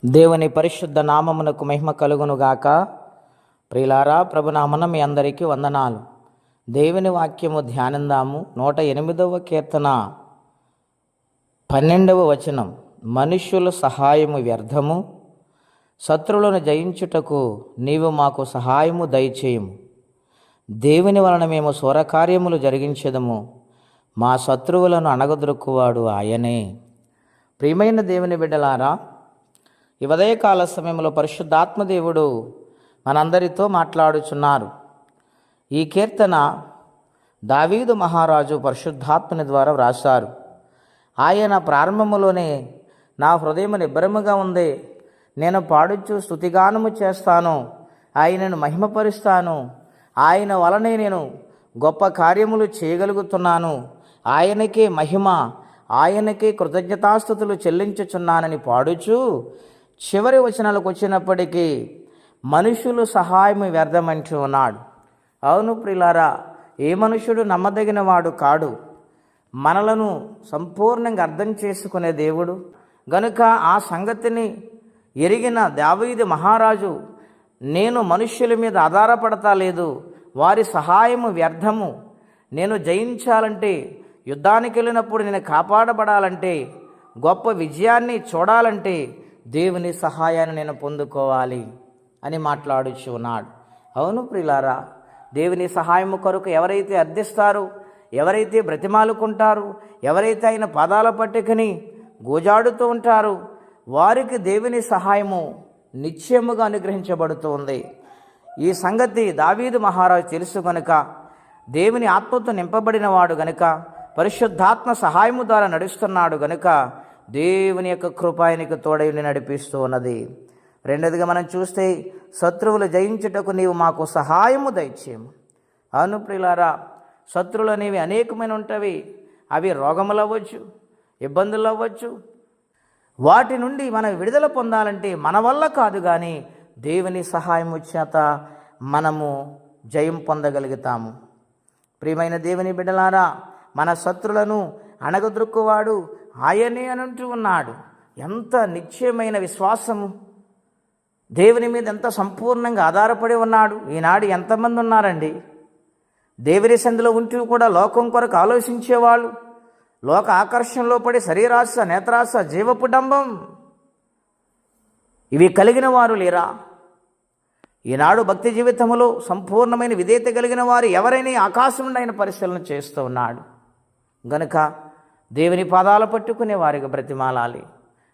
దేవుని పరిశుద్ధ నామమునకు మహిమ కలుగునుగాక. ప్రియులారా, ప్రభునామన మీ అందరికీ వందనాలు. దేవుని వాక్యము ధ్యానిందాము. 108వ కీర్తన 12వ వచనం. మనుష్యుల సహాయము వ్యర్థము, శత్రువులను జయించుటకు నీవు మాకు సహాయము దయచేయము. దేవుని వలన మేము శూరకార్యములు జరిగించెదము, మా శత్రువులను అణగదొరుకువాడు ఆయనే. ప్రియమైన దేవుని బిడ్డలారా, ఈ ఉదయకాల సమయంలో పరిశుద్ధాత్మదేవుడు మనందరితో మాట్లాడుచున్నారు. ఈ కీర్తన దావీదు మహారాజు పరిశుద్ధాత్మని ద్వారా వ్రాసారు. ఆయన ప్రారంభములోనే నా హృదయం నిబ్బరముగా ఉంది, నేను పాడుచు స్తుతిగానము చేస్తాను, ఆయనను మహిమపరుస్తాను, ఆయన వలనే నేను గొప్ప కార్యములు చేయగలుగుతున్నాను, ఆయనకే మహిమ, ఆయనకే కృతజ్ఞతాస్తుతులు చెల్లించుచున్నానని పాడుచు చివరి వచనాలకు వచ్చినప్పటికీ మనుషులు సహాయం వ్యర్థమంటూ ఉన్నాడు. అవును ప్రియులారా, ఏ మనుషుడు నమ్మదగిన వాడు కాడు. మనలను సంపూర్ణంగా అర్థం చేసుకునే దేవుడు గనుక ఆ సంగతిని ఎరిగిన దావీదు మహారాజు, నేను మనుష్యుల మీద ఆధారపడతా లేదు, వారి సహాయము వ్యర్థము, నేను జయించాలంటే, యుద్ధానికి వెళ్ళినప్పుడు నేను కాపాడబడాలంటే, గొప్ప విజయాన్ని చూడాలంటే దేవుని సహాయాన్ని నేను పొందుకోవాలి అని మాట్లాడుచు ఉన్నాడు. అవును ప్రియులారా, దేవుని సహాయము కొరకు ఎవరైతే అర్థిస్తారో, ఎవరైతే బ్రతిమాలుకుంటారో, ఎవరైతే ఆయన పాదాల పట్టుకుని గోజాడుతూ ఉంటారో వారికి దేవుని సహాయము నిశ్చయముగా అనుగ్రహించబడుతుంది. ఈ సంగతి దావీదు మహారాజు తెలుసు గనుక, దేవుని ఆత్మతో నింపబడిన వాడు గనుక, పరిశుద్ధాత్మ సహాయము ద్వారా నడుస్తున్నాడు గనుక దేవుని యొక్క కృప ఆయనకు తోడై నడిపిస్తూ ఉన్నది. రెండోదిగా మనం చూస్తే, శత్రువులు జయించుటకు నీవు మాకు సహాయము దయచేయము. అవును ప్రియులారా, శత్రువులు అనేవి అనేకమైన ఉంటవి. అవి రోగములు అవ్వచ్చు, ఇబ్బందులు అవ్వచ్చు. వాటి నుండి మనం విడుదల పొందాలంటే మన వల్ల కాదు, కానీ దేవుని సహాయము చేత మనము జయం పొందగలుగుతాము. ప్రియమైన దేవుని బిడ్డలారా, మన శత్రులను అణగదొక్కువాడు ఆయనే అని అంటూ ఉన్నాడు. ఎంత నిశ్చయమైన విశ్వాసము, దేవుని మీద ఎంత సంపూర్ణంగా ఆధారపడి ఉన్నాడు. ఈనాడు ఎంతమంది ఉన్నారండి దేవుని సంధిలో ఉంటూ కూడా లోకం కొరకు ఆలోచించేవాళ్ళు, లోక ఆకర్షణలో పడి శరీరాశ, నేత్రాశ, జీవపుడంబం ఇవి కలిగిన వారు లేరా? ఈనాడు భక్తి జీవితంలో సంపూర్ణమైన విధేయత కలిగిన వారు ఎవరైనా ఆకాశం నుండి ఆయన పరిశీలన చేస్తూ ఉన్నాడు గనుక దేవుని పాదాలు పట్టుకునే వారిగా బ్రతిమాలాలి.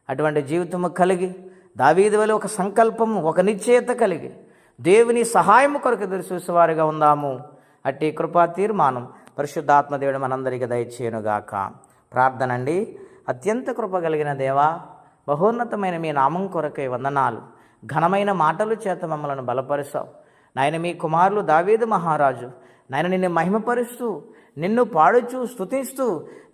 అటువంటి జీవితము కలిగి దావీదు వలె ఒక సంకల్పము, ఒక నిశ్చయత కలిగి దేవుని సహాయము కొరకు ఎదురు చూసేవారిగా ఉందాము. అట్టి కృపా తీర్మానం పరిశుద్ధాత్మదేవుడు మనందరికీ దయచేయునుగాక. ప్రార్థన అండి. అత్యంత కృప కలిగిన దేవా, బహోన్నతమైన మీ నామం కొరకై వందనాలు. ఘనమైన మాటలు చేత మమ్మల్ని బలపరుస్తావు నాయన. మీ కుమారులు దావీదు మహారాజు నాయన నిన్ను మహిమపరుస్తూ, నిన్ను పాడుచూ స్తుతిస్తూ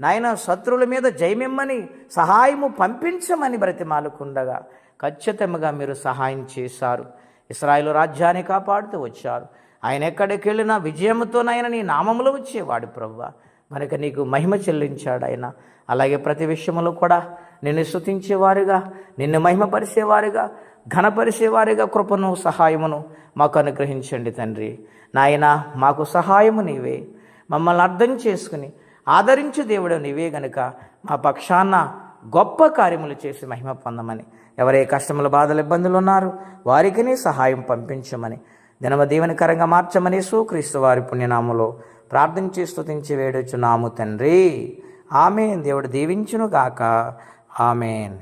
నాయన శత్రువుల మీద జయమిమ్మని, సహాయము పంపించమని బ్రతిమాలుకుండగా ఖచ్చితంగా మీరు సహాయం చేశారు. ఇశ్రాయేలు రాజ్యాన్ని కాపాడుతూ వచ్చారు. ఆయన ఎక్కడికి వెళ్ళినా విజయంతోనైనా నీ నామములో వచ్చేవాడు ప్రభువా. కనుక నీకు మహిమ చెల్లించాడు ఆయన. అలాగే ప్రతి విషయంలో కూడా నిన్ను స్తుతించేవారుగా, నిన్ను మహిమపరిచేవారుగా, ఘనపరిచేవారుగా కృపను, సహాయమును మాకు అనుగ్రహించండి తండ్రి. నాయన మాకు సహాయము నీవే, మమ్మల్ని అర్థం చేసుకుని ఆదరించు దేవుడు నీవే గనుక మా పక్షాన గొప్ప కార్యములు చేసి మహిమ పొందమని, ఎవరే కష్టములు, బాధలు, ఇబ్బందులు ఉన్నారో వారికి సహాయం పంపించమని, దినమ దీవెనకరంగా మార్చమని యేసుక్రీస్తు వారి పుణ్యనామములో ప్రార్థించి స్తుతించి వేడుచున్నాము తండ్రి. ఆమేన్. దేవుడు దీవించును గాక. ఆమేన్.